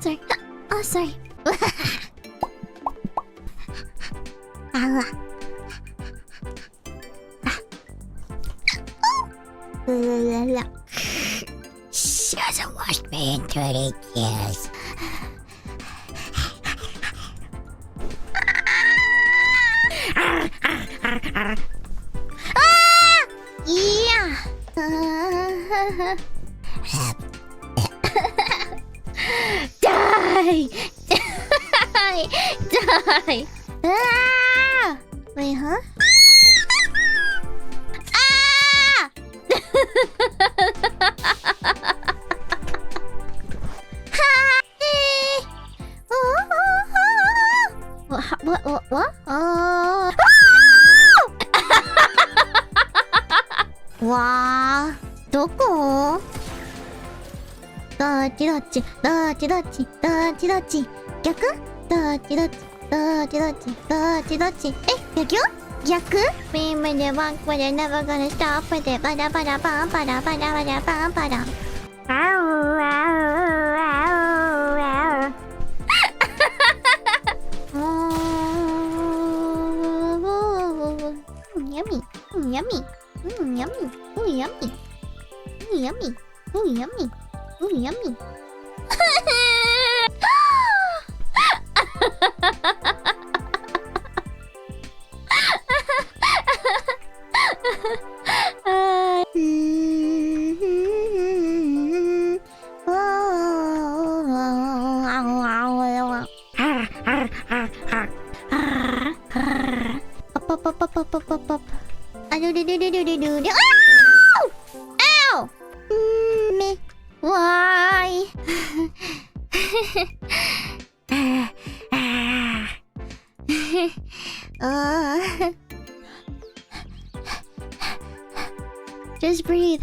Sorry. Oh, sorry. Ow. She hasn't washed me in 30 years. Yeah. Die! Die! Die! Ah! Wait, huh? Ah! What? Oh. 와, どこ？どっちどっちどっちどっちどっちどっち逆？どっちどっちどっちどっちどっちどっち逆よ？逆？ We made it walk but I'm never gonna stop with it. Bada bada bam bada bada bada bam bada. Yummy, yummy, yummy, yummy, yummy, yummy, yummy. Up. Ow! Ow! Me. Why? Just breathe.